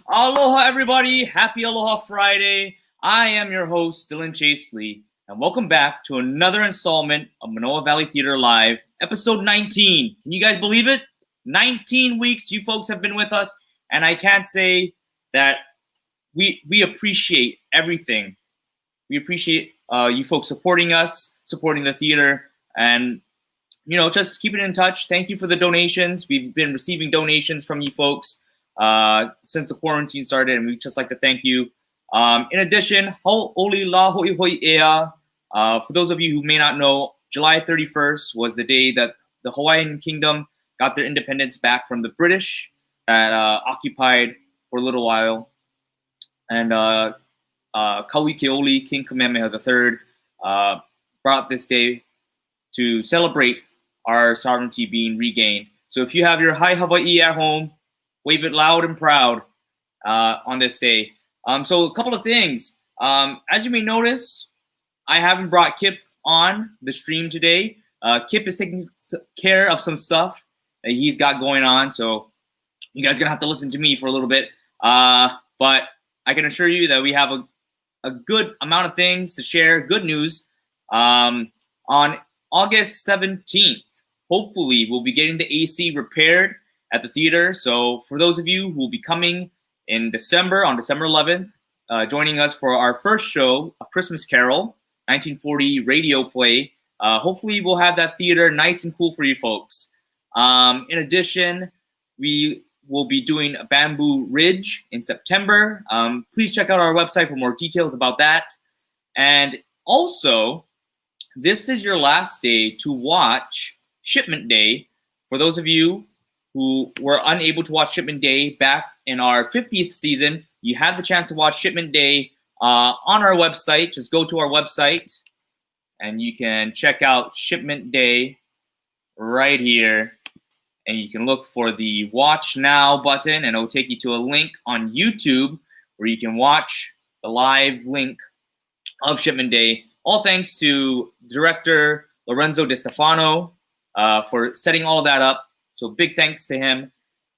Aloha, everybody. Happy Aloha Friday. I am your host, Dylan Chase Lee, and welcome back to another installment of Manoa Valley Theater Live, episode 19. Can you guys believe it? 19 weeks you folks have been with us, and I can't say that we appreciate everything. We appreciate you folks supporting us, supporting the theater, and just keeping in touch. Thank you for the donations. We've been receiving donations from you folks since the quarantine started, and we'd just like to thank you. In addition, for those of you who may not know, July 31st was the day that the Hawaiian Kingdom got their independence back from the British that occupied for a little while. And Kauai Keoli, King Kamehameha III, brought this day to celebrate our sovereignty being regained. So if you have your Hai Hawaii at home, wave it loud and proud on this day. So a couple of things. As you may notice, I haven't brought Kip on the stream today. Kip is taking care of some stuff that he's got going on, so you guys are going to have to listen to me for a little bit. But I can assure you that we have a good amount of things to share, good news. On August 17th, hopefully we'll be getting the AC repaired at the theater. So for those of you who will be coming in December, on December 11th, joining us for our first show, A Christmas Carol, 1940 radio play, hopefully we'll have that theater nice and cool for you folks. In addition, we will be doing a Bamboo Ridge in September. Please check out our website for more details about that. And also, this is your last day to watch Shipment Day. For those of you who were unable to watch Shipment Day back in our 50th season, you have the chance to watch Shipment Day on our website. Just go to our website and you can check out Shipment Day right here. And you can look for the Watch Now button, and it'll take you to a link on YouTube where you can watch the live link of Shipment Day. All thanks to director Lorenzo Di Stefano for setting all of that up. So big thanks to him.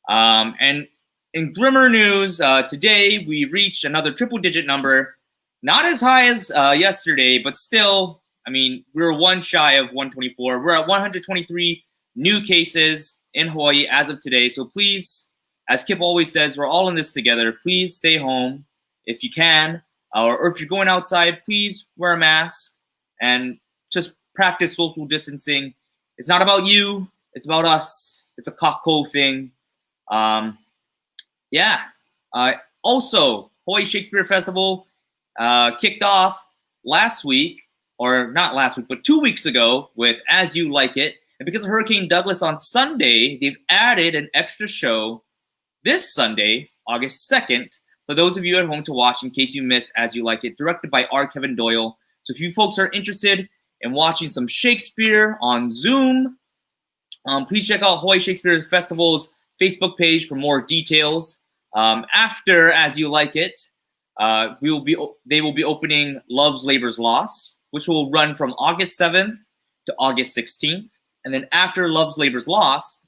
And in grimmer news, today we reached another triple-digit number. Not as high as yesterday, but still, I mean, we were one shy of 124. We're at 123 new cases in Hawaii as of today. So please, as Kip always says, we're all in this together. Please stay home if you can, or if you're going outside, please wear a mask and just practice social distancing. It's not about you, it's about us. It's a kako thing. Also, Hawaii Shakespeare Festival kicked off last week, or not last week, but 2 weeks ago with As You Like It. And because of Hurricane Douglas on Sunday, they've added an extra show this Sunday, August 2nd, for those of you at home to watch in case you missed As You Like It, directed by R. Kevin Doyle. So if you folks are interested in watching some Shakespeare on Zoom, please check out Hawaii Shakespeare Festival's Facebook page for more details. After As You Like It, they will be opening Love's Labor's Lost, which will run from August 7th to August 16th. And then after Love's Labor's Lost,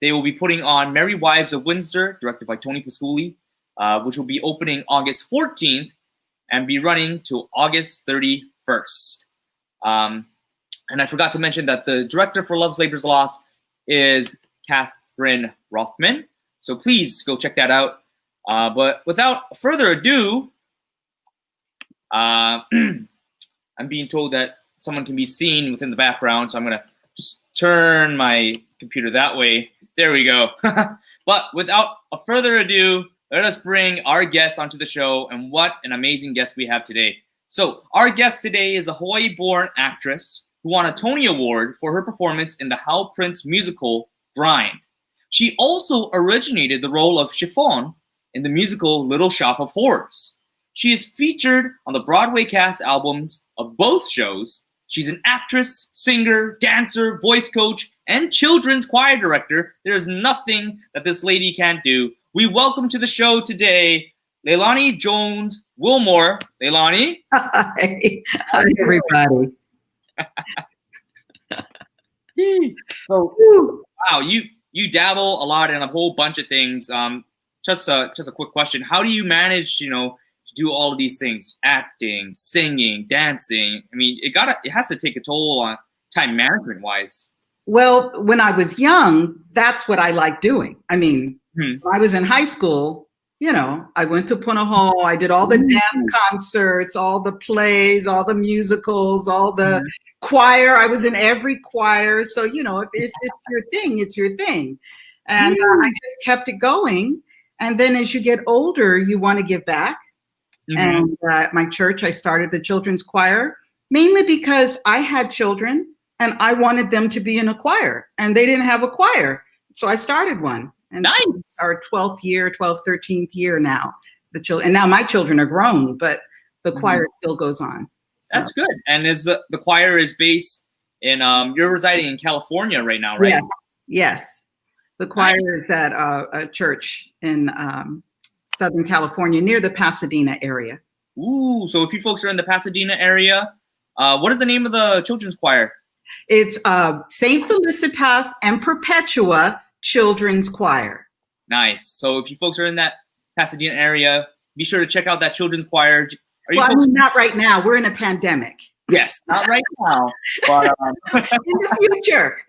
they will be putting on Merry Wives of Windsor, directed by Tony Pasculi, which will be opening August 14th and be running to August 31st. And I forgot to mention that the director for Love's Labor's Lost is Catherine Rothman. So please go check that out. But without further ado, I'm being told that someone can be seen within the background, so I'm going to just turn my computer that way. There we go. But without further ado, let us bring our guest onto the show, and what an amazing guest we have today. So our guest today is a Hawaii-born actress who won a Tony Award for her performance in the Hal Prince musical Grind. She also originated the role of Chiffon in the musical Little Shop of Horrors. She is featured on the Broadway cast albums of both shows. She's an actress, singer, dancer, voice coach, and children's choir director. There's nothing that this lady can't do. We welcome to the show today, Leilani Jones Wilmore. Leilani. Hi. Hi, everybody. So, wow, you dabble a lot in a whole bunch of things. Just a quick question: how do you manage, to do all of these things? Acting, singing, dancing. I mean, it has to take a toll on time management wise. Well, when I was young, that's what I liked doing. I mean, when I was in high school, I went to Punahou. I did all the dance concerts, all the plays, all the musicals, all the choir. I was in every choir. So, if it's your thing, it's your thing. And I just kept it going. And then as you get older, you want to give back. And at my church, I started the children's choir, mainly because I had children and I wanted them to be in a choir, and they didn't have a choir. So I started one. And nice. It's our 12th, 13th year now. And now my children are grown, but the choir still goes on. So. That's good. And is the choir is based in, you're residing in California right now, right? Yes. The choir is at a church in Southern California near the Pasadena area. Ooh, so if you folks are in the Pasadena area, what is the name of the children's choir? It's St. Felicitas and Perpetua Children's Choir. Nice. So if you folks are in that Pasadena area, be sure to check out that children's choir. Not right now. We're in a pandemic. Yes, not right now, but in the future.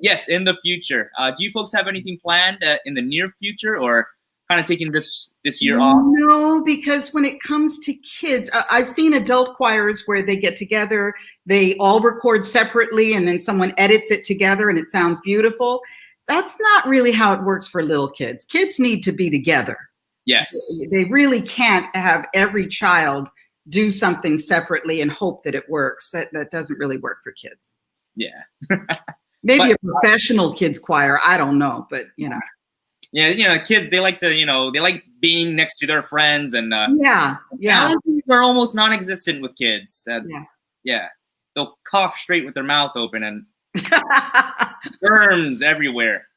Yes, in the future. Do you folks have anything planned in the near future, or kind of taking this year off? No, because when it comes to kids, I've seen adult choirs where they get together, they all record separately, and then someone edits it together and it sounds beautiful. That's not really how it works for little kids. Kids need to be together. Yes. They really can't have every child do something separately and hope that it works. That doesn't really work for kids. Yeah. Maybe a professional kids choir, I don't know, but you know. Yeah, kids, they like to, they like being next to their friends, and allergies are almost non-existent with kids. Yeah. They'll cough straight with their mouth open, and germs everywhere.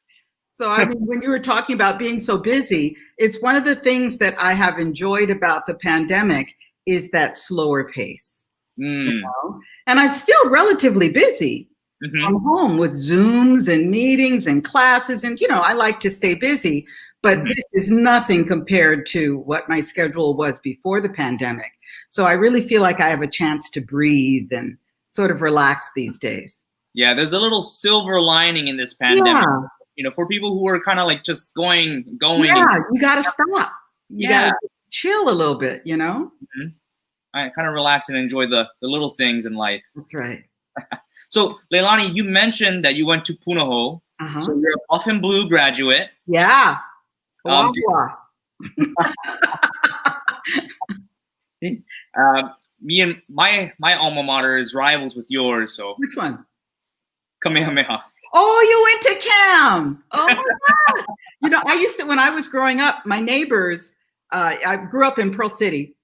So, I mean, when you were talking about being so busy, it's one of the things that I have enjoyed about the pandemic is that slower pace. You know? And I'm still relatively busy from home with Zooms and meetings and classes. And, I like to stay busy, but this is nothing compared to what my schedule was before the pandemic. So I really feel like I have a chance to breathe and sort of relax these days. Yeah, there's a little silver lining in this pandemic. Yeah. For people who are kind of like just going. Yeah, you got to stop. You got to chill a little bit, I kind of relax and enjoy the little things in life. That's right. So, Leilani, you mentioned that you went to Punahou. So you're a Buff and Blue graduate. Yeah. Me and my alma mater is rivals with yours. So which one? Kamehameha. Oh, you went to Cam. Oh my God. I used to, when I was growing up, my neighbors, I grew up in Pearl City,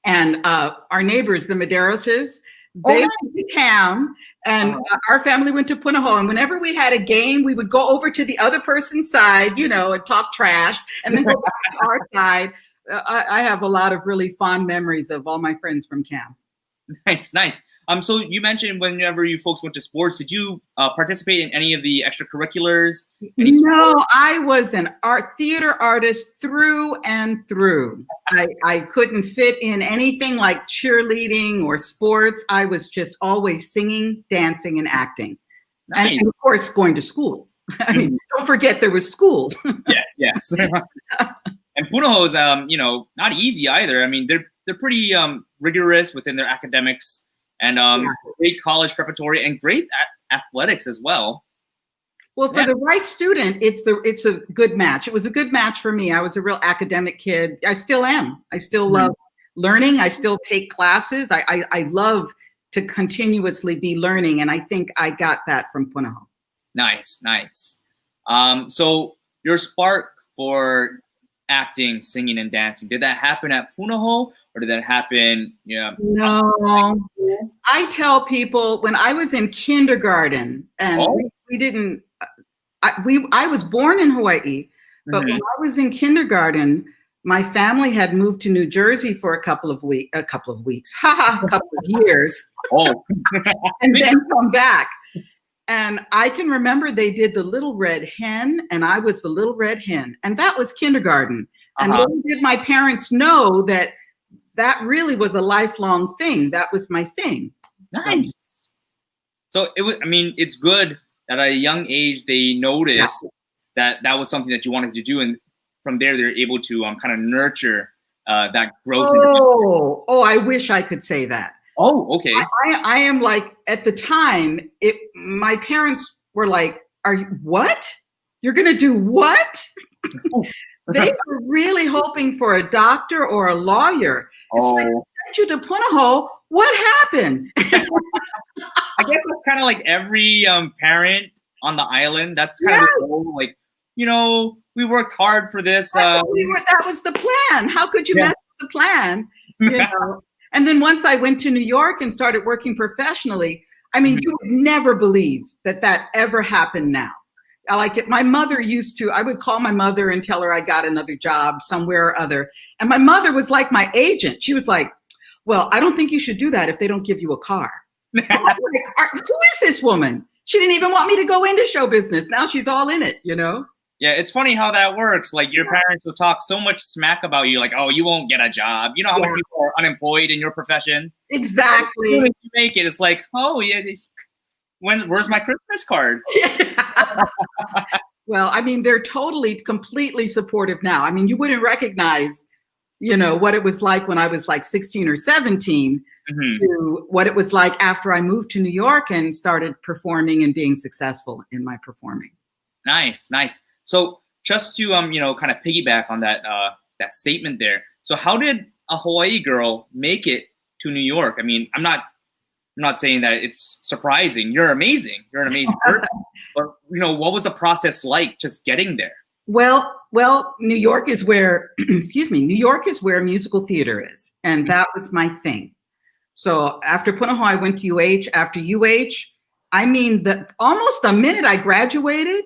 and our neighbors, the Maderoses, they went to Cam, and our family went to Punahou. And whenever we had a game, we would go over to the other person's side, and talk trash, and then go back to our side. I have a lot of really fond memories of all my friends from Cam. Nice. So you mentioned whenever you folks went to sports, did you participate in any of the extracurriculars? No, I was an theater artist through and through. I couldn't fit in anything like cheerleading or sports. I was just always singing, dancing, and acting. Nice. And of course, going to school. I mean, don't forget there was school. Yes. And Punahou is, not easy either. I mean, they're pretty rigorous within their academics, and great college preparatory and great athletics as well. Well, for the right student, it's a good match. It was a good match for me. I was a real academic kid. I still am. I still love learning. I still take classes. I love to continuously be learning, and I think I got that from Punahou. Nice. So your spark for acting, singing, and dancing, did that happen at Punahou, or did that happen? No. I tell people when I was in kindergarten, and we didn't. I was born in Hawaii, but when I was in kindergarten, my family had moved to New Jersey for a couple of years, and then come back. And I can remember they did the Little Red Hen, and I was the Little Red Hen, and that was kindergarten. And little did my parents know that really was a lifelong thing. That was my thing. Nice. So it was. I mean, it's good that at a young age they noticed that was something that you wanted to do, and from there they're able to kind of nurture that growth. I wish I could say that. Oh, okay. I am like, at the time, my parents were like, what? You're going to do what? They were really hoping for a doctor or a lawyer. It's like, I sent you to Punahou. What happened? I guess that's kind of like every parent on the island. That's kind of the goal. Like, we worked hard for this. That was the plan. How could you mess with the plan? And then once I went to New York and started working professionally, I mean, you would never believe that ever happened now. Like my mother I would call my mother and tell her I got another job somewhere or other. And my mother was like my agent. She was like, well, I don't think you should do that if they don't give you a car. Like, who is this woman? She didn't even want me to go into show business. Now she's all in it, Yeah, it's funny how that works. Like your parents will talk so much smack about you, like, oh, you won't get a job. You know how many people are unemployed in your profession? Exactly. As soon as you make it, it's like, oh, yeah, where's my Christmas card? Well, I mean, they're totally, completely supportive now. I mean, you wouldn't recognize, what it was like when I was like 16 or 17 to what it was like after I moved to New York and started performing and being successful in my performing. Nice. So just to kind of piggyback on that statement there. So how did a Hawaii girl make it to New York? I mean, I'm not saying that it's surprising. You're amazing. You're an amazing person. But what was the process like just getting there? Well, New York is where, New York is where musical theater is. And that was my thing. So after Punahou, I went to UH. After UH, I mean, almost the minute I graduated,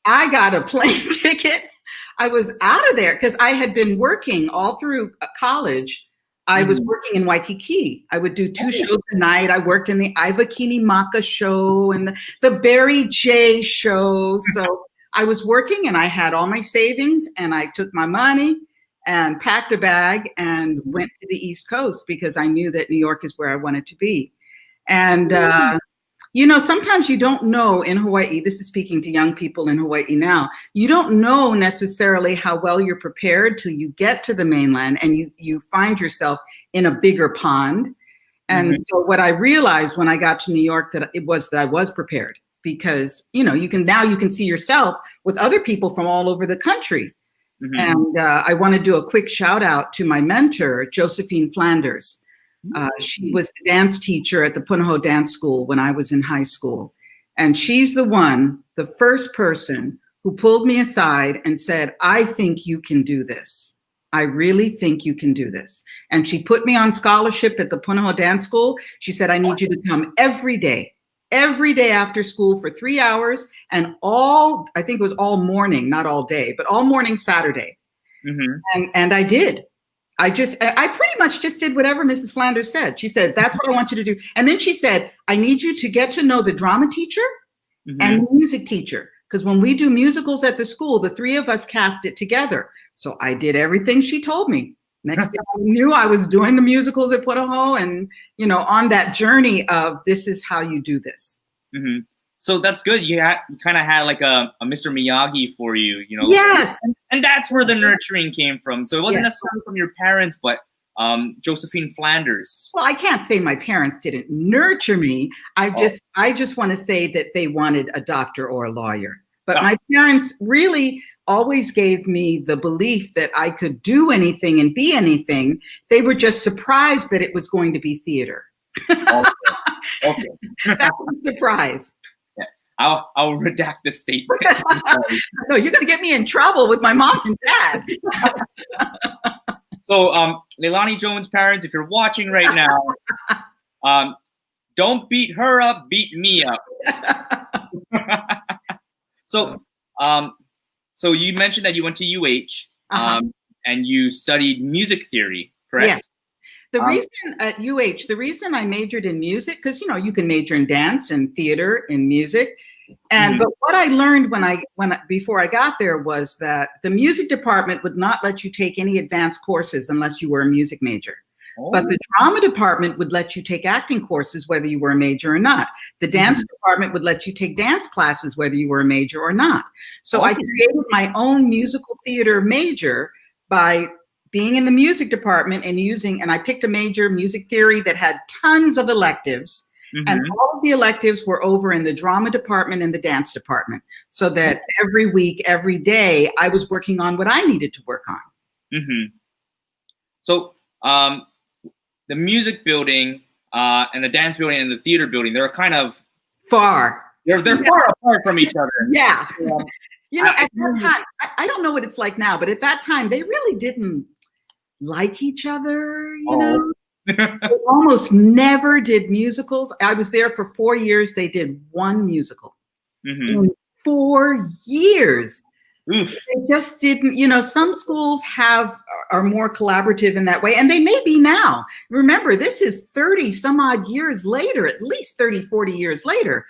I got a plane ticket. I was out of there because I had been working all through college. I was working in Waikiki. I would do 2 shows a night. I worked in the Iwakini Maka show and the Barry J show. So I was working and I had all my savings and I took my money and packed a bag and went to the East Coast because I knew that New York is where I wanted to be. And, sometimes you don't know in Hawaii, this is speaking to young people in Hawaii now, you don't know necessarily how well you're prepared till you get to the mainland and you find yourself in a bigger pond. And so what I realized when I got to New York that I was prepared because, you can see yourself with other people from all over the country. And I want to do a quick shout out to my mentor, Josephine Flanders. She was the dance teacher at the Punahou Dance School when I was in high school. And she's the first person who pulled me aside and said, I think you can do this. I really think you can do this. And she put me on scholarship at the Punahou Dance School. She said, I need you to come every day after school for 3 hours and I think it was all morning, not all day, but all morning Saturday. And I did. I pretty much just did whatever Mrs. Flanders said. She said, that's what I want you to do. And then she said, I need you to get to know the drama teacher and the music teacher. Because when we do musicals at the school, the 3 of us cast it together. So I did everything she told me. Next thing I knew, I was doing the musicals at Punahou and, on that journey of this is how you do this. So that's good. You kind of had like a Mr. Miyagi for you, Yes. And that's where the nurturing came from. So it wasn't necessarily from your parents, but Josephine Flanders. Well, I can't say my parents didn't nurture me. I just want to say that they wanted a doctor or a lawyer. But my parents really always gave me the belief that I could do anything and be anything. They were just surprised that it was going to be theater. Okay. That was a surprise. I'll redact this statement. No, you're going to get me in trouble with my mom and dad. So, Leilani Jones' parents, if you're watching right now, don't beat her up, beat me up. So you mentioned that you went to UH and you studied music theory, correct? Yes. The reason at UH, the reason I majored in music, because you can major in dance and theater and music, but what I learned before I got there was that the music department would not let you take any advanced courses unless you were a music major. But the drama department would let you take acting courses whether you were a major or not. The dance department would let you take dance classes whether you were a major or not. So I created my own musical theater major by being in the music department and I picked a major, music theory, that had tons of electives. And all of the electives were over in the drama department and the dance department. So that every week, every day, I was working on what I needed to work on. So the music building and the dance building and the theater building, they're kind of far. They're far apart from each other. Yeah. At that time, I don't know what it's like now, but at that time, they really didn't like each other, They almost never did musicals. I was there for 4 years. They did 1 musical. In 4 years. They just didn't, some schools are more collaborative in that way, and they may be now. Remember, this is 30 some odd years later, at least 30, 40 years later.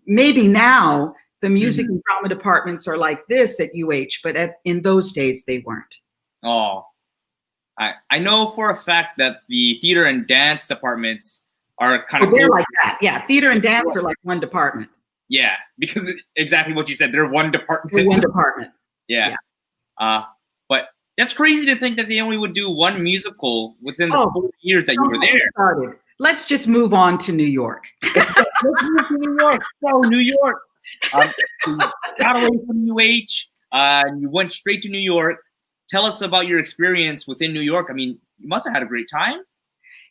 Maybe now the music and drama departments are like this at UH, but in those days they weren't. I know for a fact that the theater and dance departments are kind of they're like that. Yeah, theater and dance are like one department. Yeah, because exactly what you said. They're one department. They're one department. Yeah. But that's crazy to think that they only would do one musical within the 4 years that you were there. Let's just move on to New York. Let's move to New York. So New York. You got away from UH. You went straight to New York. Tell us about your experience within New York. I mean, you must have had a great time.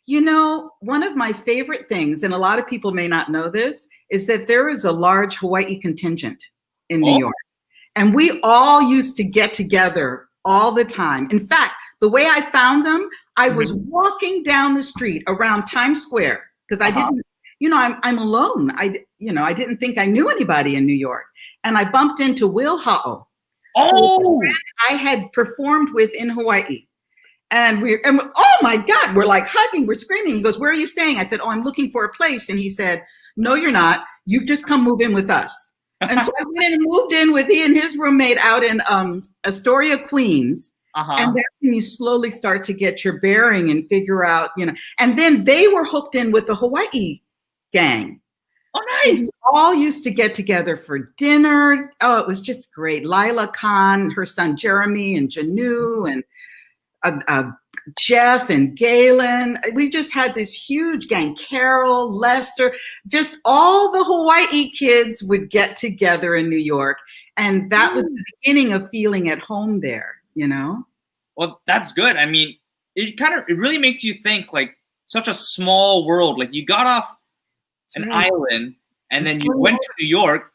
You know, one of my favorite things, and a lot of people may not know this, is that there is a large Hawaii contingent in New York. And we all used to get together all the time. In fact, the way I found them, I was walking down the street around Times Square because I didn't, you know, I'm alone. I didn't think I knew anybody in New York. And I bumped into Will Ha'o. Oh, I had performed with in Hawaii. And oh my God, we're like hugging, we're screaming. He goes, "Where are you staying?" I said, "Oh, I'm looking for a place." And he said, "No, you're not. You just come move in with us." And so I went in and moved in with he and his roommate out in Astoria, Queens. And that's when you slowly start to get your bearing and figure out, you know. And then they were hooked in with the Hawaii gang. Oh, nice. So we all used to get together for dinner. Oh, it was just great. Lila Khan, her son Jeremy, and Janu, and Jeff and Galen. We just had this huge gang. Carol, Lester, just all the Hawaii kids would get together in New York. And that was the beginning of feeling at home there, you know? Well, that's good. I mean, it really makes you think, like, such a small world. Like, you got off an island and then you went to New York,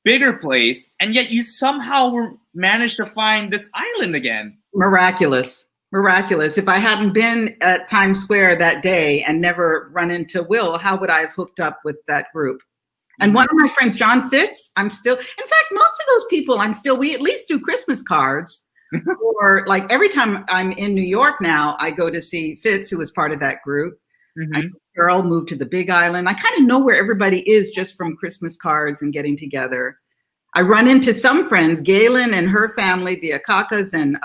bigger place, and yet you somehow managed to find this island again. Miraculous. If I hadn't been at Times Square that day and never run into Will, how would I have hooked up with that group? And one of my friends, John Fitz, in fact, most of those people, we at least do Christmas cards. Or like every time I'm in New York now, I go to see Fitz, who was part of that group. Carol moved to the Big Island. I kind of know where everybody is just from Christmas cards and getting together. I run into some friends, Galen and her family, the Akakas and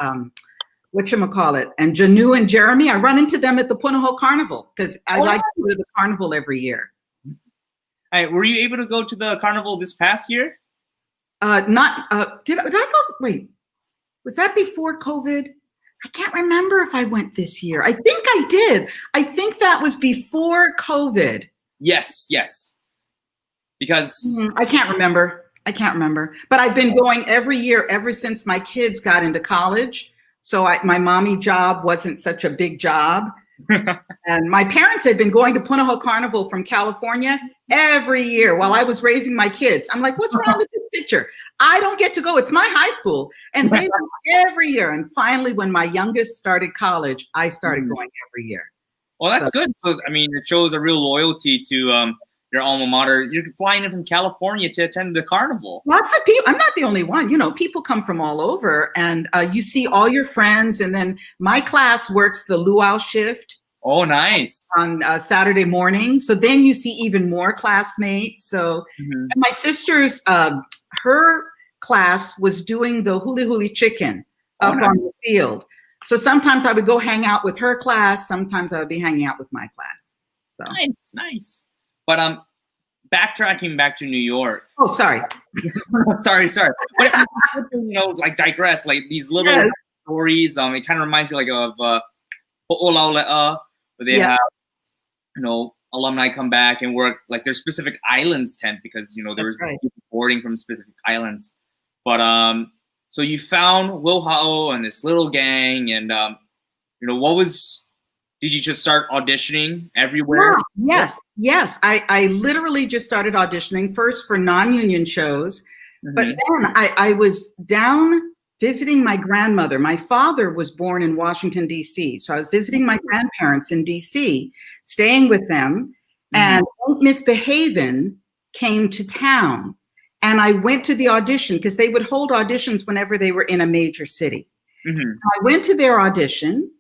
and Janu and Jeremy. I run into them at the Punahou Carnival because I like to go to the carnival every year. All right, were you able to go to the carnival this past year? Did I go? Wait, was that before COVID? I can't remember if I went this year. I think I did. I think that was before COVID. Yes. Because I can't remember. But I've been going every year ever since my kids got into college. So my mommy job wasn't such a big job. And my parents had been going to Punahou Carnival from California every year while I was raising my kids. I'm like, what's wrong with this picture? I don't get to go. It's my high school. And they went every year. And finally, when my youngest started college, I started going every year. Well, that's good. So, I mean, it shows a real loyalty to your alma mater. You're flying in from California to attend the carnival. Lots of people. I'm not the only one. You know, people come from all over, and you see all your friends. And then my class works the luau shift. Oh, nice. On Saturday morning. So then you see even more classmates. So and my sister's, her class was doing the huli huli chicken up on the field. So sometimes I would go hang out with her class. Sometimes I would be hanging out with my class. So nice. But backtracking back to New York. Oh, sorry. sorry. But, you know, like digress, like these little stories. It kind of reminds me like of Ho'olaule'a, where they have, you know, alumni come back and work like their specific islands tent because, you know, there was people boarding from specific islands. But so you found Will Ha'o and this little gang, and you know, did you just start auditioning everywhere? Yes. I literally just started auditioning first for non-union shows, but then I was down visiting my grandmother. My father was born in Washington, D.C. So I was visiting my grandparents in D.C., staying with them, and Miss Behaven came to town. And I went to the audition because they would hold auditions whenever they were in a major city. I went to their audition.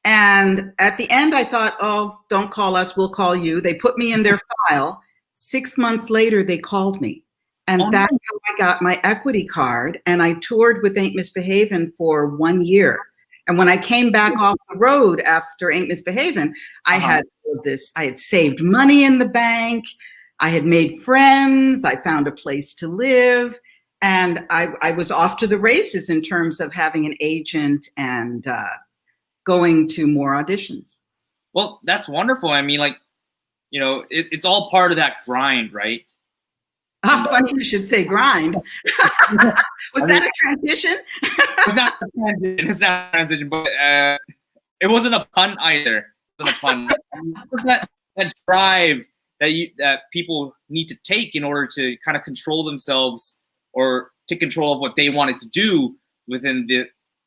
And at the end, I thought, oh, don't call us, we'll call you. They put me in their file. 6 months later, they called me. And that's how I got my equity card. And I toured with Ain't Misbehavin' for 1 year. And when I came back off the road after Ain't Misbehaving, I had this, I had saved money in the bank. I had made friends. I found a place to live. And I was off to the races in terms of having an agent and going to more auditions. Well, that's wonderful. I mean, like, you know, it's all part of that grind, right? Funny you should say grind. Was that a transition? It's not a transition. It's not a transition, but it wasn't a pun either. It wasn't a pun. that drive that people need to take in order to kind of control themselves or take control of what they wanted to do within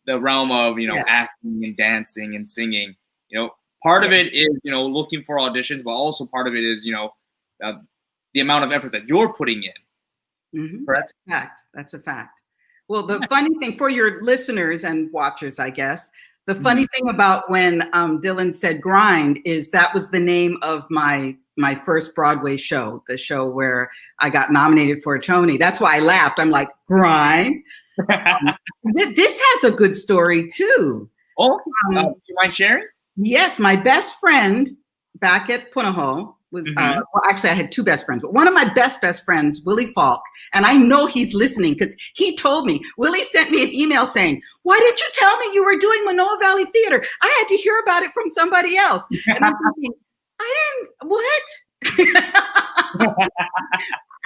the realm of, you know, acting and dancing and singing. You know, part of it is, you know, looking for auditions, but also part of it is, you know, the amount of effort that you're putting in. That's a fact. That's a fact. Well, the funny thing for your listeners and watchers, I guess, the funny thing about when Dylan said grind is that was the name of my first Broadway show, the show where I got nominated for a Tony. That's why I laughed. I'm like, grind? This has a good story too. Oh, do you mind sharing? Yes, my best friend back at Punahou was, well, actually I had two best friends, but one of my best friends, Willie Falk, and I know he's listening because he told me, Willie sent me an email saying, why didn't you tell me you were doing Manoa Valley Theater? I had to hear about it from somebody else. And I'm thinking, what?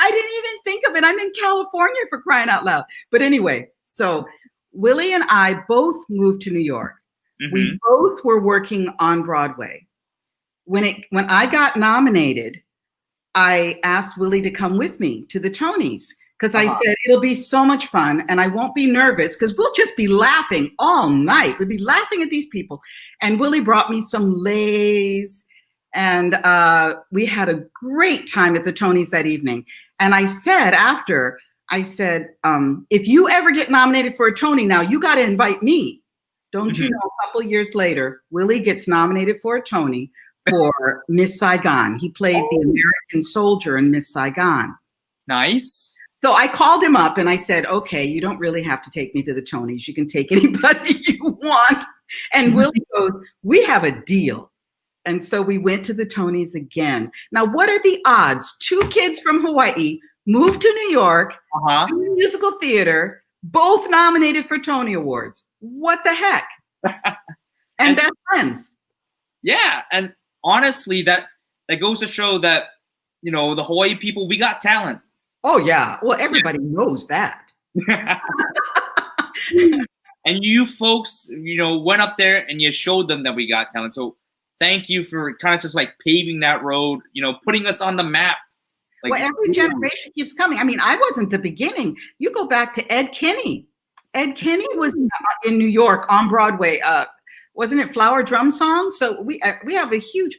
I didn't even think of it. I'm in California, for crying out loud. But anyway, so Willie and I both moved to New York. We both were working on Broadway. When I got nominated, I asked Willie to come with me to the Tonys because I said, it'll be so much fun and I won't be nervous because we'll just be laughing all night. We'll be laughing at these people. And Willie brought me some lays and we had a great time at the Tonys that evening. And I said after, if you ever get nominated for a Tony now, you got to invite me. Don't you know, a couple years later, Willie gets nominated for a Tony for Miss Saigon. He played the American soldier in Miss Saigon. Nice. So I called him up and I said, okay, you don't really have to take me to the Tonys. You can take anybody you want. And Willie goes, we have a deal. And so we went to the Tonys again. Now, what are the odds? Two kids from Hawaii moved to New York, do musical theater, both nominated for Tony Awards. What the heck? and best friends. Yeah, and honestly, that goes to show that, you know, the Hawaii people, we got talent. Oh yeah, well, everybody knows that. And you folks, you know, went up there and you showed them that we got talent. So thank you for kind of just like paving that road, you know, putting us on the map. Like, well, every generation keeps coming. I mean, I wasn't the beginning. You go back to Ed Kinney. Ed Kinney was in New York on Broadway. Wasn't it Flower Drum Song? So we have a huge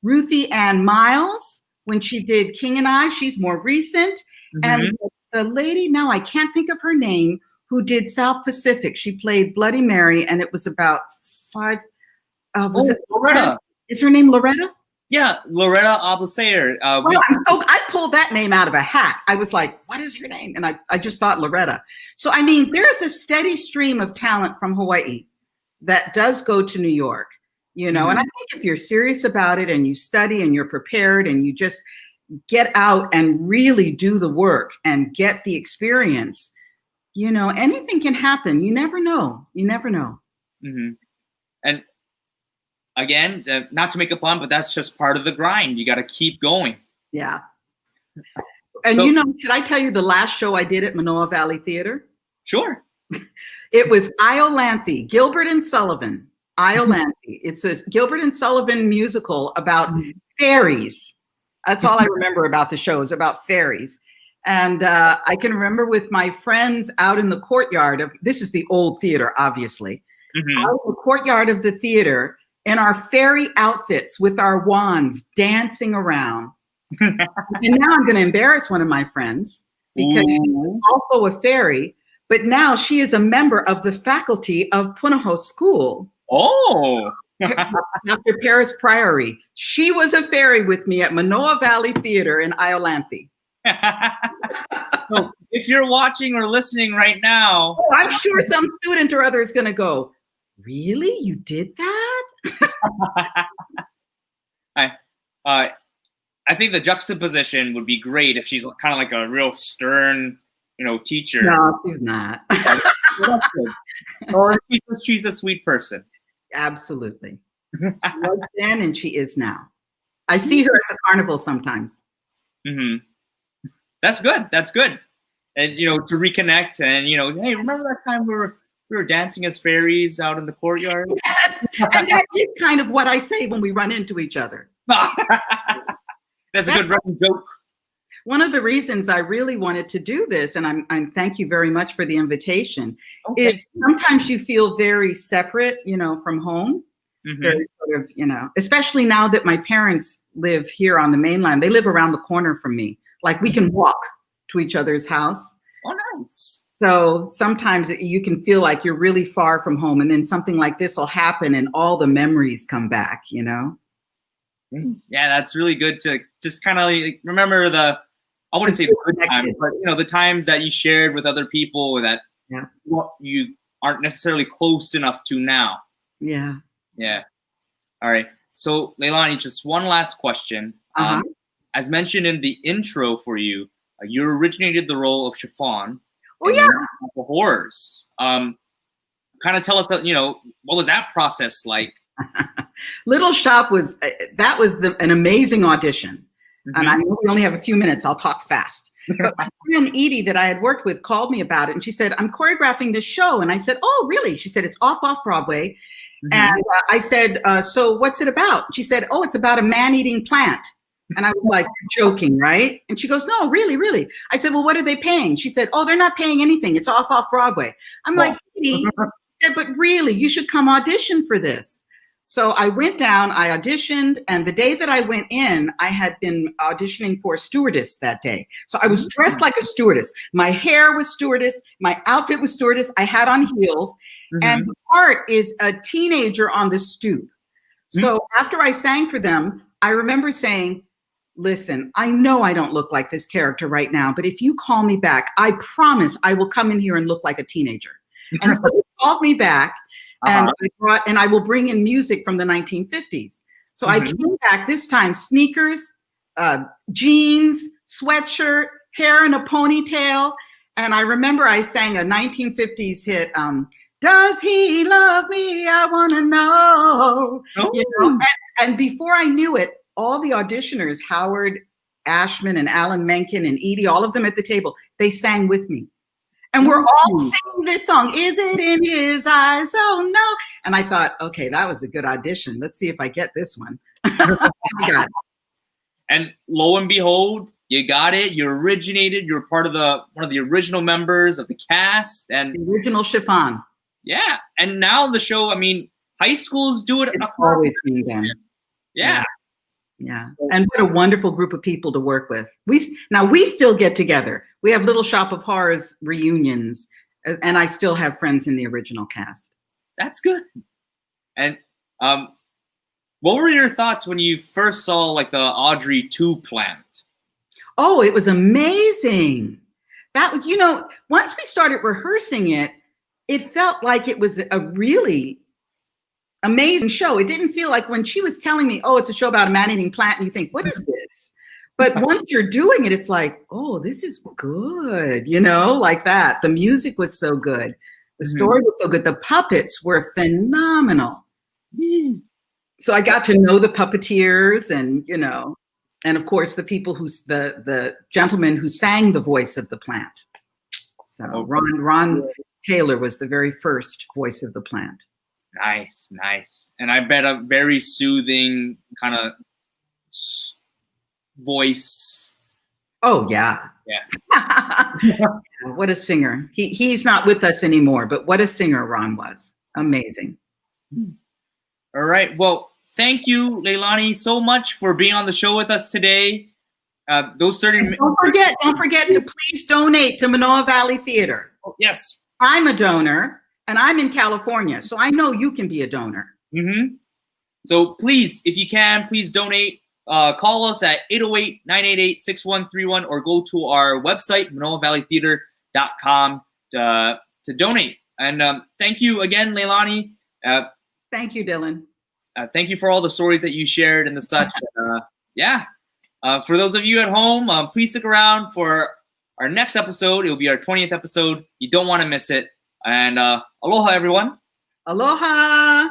Ruthie Ann Miles when she did King and I. She's more recent. And the lady, now I can't think of her name, who did South Pacific. She played Bloody Mary, and it was about was it Loretta? Is her name Loretta? Yeah, Loretta Ablasayer. I pulled that name out of a hat. I was like, what is your name? And I just thought Loretta. So, I mean, there's a steady stream of talent from Hawaii that does go to New York, you know, and I think if you're serious about it and you study and you're prepared and you just get out and really do the work and get the experience, you know, anything can happen. You never know. You never know. And again, not to make a pun, but that's just part of the grind. You got to keep going. Yeah. And so, you know, should I tell you the last show I did at Manoa Valley Theater? Sure. It was Iolanthe, Gilbert and Sullivan. Iolanthe. It's a Gilbert and Sullivan musical about fairies. That's all I remember about the show, is about fairies. And I can remember with my friends out in the courtyard of, this is the old theater, obviously, out in the courtyard of the theater in our fairy outfits with our wands dancing around. And now I'm going to embarrass one of my friends because she's also a fairy, but now she is a member of the faculty of Punahou School. Oh. Dr. Paris Priory. She was a fairy with me at Manoa Valley Theater in Iolanthe. So if you're watching or listening right now, I'm sure some student or other is going to go, Really? You did that? I think the juxtaposition would be great if she's kind of like a real stern, teacher. No, she's not. Or she's a sweet person. Absolutely. She was then and she is now. I see her at the carnival sometimes. Mm-hmm. That's good. That's good. And, to reconnect and, hey, remember that time we were dancing as fairies out in the courtyard? Yes. And that is kind of what I say when we run into each other. That's a good running joke. One of the reasons I really wanted to do this, and I'm thank you very much for the invitation, is sometimes you feel very separate, from home. Mm-hmm. Very sort of, especially now that my parents live here on the mainland. They live around the corner from me. Like we can walk to each other's house. Oh, nice. So sometimes you can feel like you're really far from home, and then something like this will happen and all the memories come back, Yeah, that's really good to just kind of remember I wouldn't say the good times, but the times that you shared with other people that you aren't necessarily close enough to now. Yeah. Yeah. All right. So Leilani, just one last question. As mentioned in the intro for you, you originated the role of Chiffon. Oh yeah. The Horrors. Kind of tell us that, what was that process like? Little Shop was an amazing audition. Mm-hmm. And I know we only have a few minutes. I'll talk fast. But my friend Edie that I had worked with called me about it. And she said, I'm choreographing this show. And I said, oh, really? She said, it's off Broadway. Mm-hmm. And I said, so what's it about? She said, oh, it's about a man-eating plant. And I was like, you're joking, right? And she goes, no, really, really. I said, well, what are they paying? She said, oh, they're not paying anything. It's off Broadway. I'm like, Edie, said, but really, you should come audition for this. So I went down, I auditioned, and the day that I went in, I had been auditioning for a stewardess that day. So I was dressed like a stewardess. My hair was stewardess. My outfit was stewardess. I had on heels. Mm-hmm. And the part is a teenager on the stoop. So after I sang for them, I remember saying, listen, I know I don't look like this character right now, but if you call me back, I promise I will come in here and look like a teenager. And so they called me back. And I will bring in music from the 1950s. So I came back this time, sneakers, jeans, sweatshirt, hair in a ponytail. And I remember I sang a 1950s hit, Does He Love Me? I Want to Know. Oh. And before I knew it, all the auditioners, Howard Ashman and Alan Menken and Edie, all of them at the table, they sang with me. And we're all singing this song, Is It in His Eyes? Oh, no. And I thought, okay, that was a good audition. Let's see if I get this one. And lo and behold, you got it. You originated. You're part of one of the original members of the cast. And the original Chiffon. Yeah. And now the show, high schools do it. It's always been them. Yeah. Yeah. And what a wonderful group of people to work with. We still get together. We have Little Shop of Horrors reunions, and I still have friends in the original cast. That's good. And what were your thoughts when you first saw the Audrey 2 plant? Oh, it was amazing. That was, once we started rehearsing it, it felt like it was a really amazing show. It didn't feel like when she was telling me, oh, it's a show about a man-eating plant, and you think, what is this? But once you're doing it, it's like, oh, this is good, like that. The music was so good. The story was so good. The puppets were phenomenal. So I got to know the puppeteers and, and of course the people the gentleman who sang the voice of the plant. So Ron Taylor was the very first voice of the plant. Nice. And I bet a very soothing kind of voice. Oh, yeah. Yeah. What a singer. He's not with us anymore, but what a singer Ron was. Amazing. All right. Well, thank you, Leilani, so much for being on the show with us today. Those 30 minutes. Don't forget to please donate to Manoa Valley Theater. Oh, yes. I'm a donor. And I'm in California, so I know you can be a donor. So please, if you can, please donate. Call us at 808-988-6131 or go to our website, manoavalleytheater.com to donate. And thank you again, Leilani. Thank you, Dylan. Thank you for all the stories that you shared and the such. For those of you at home, please stick around for our next episode. It will be our 20th episode. You don't want to miss it. And aloha, everyone. Aloha.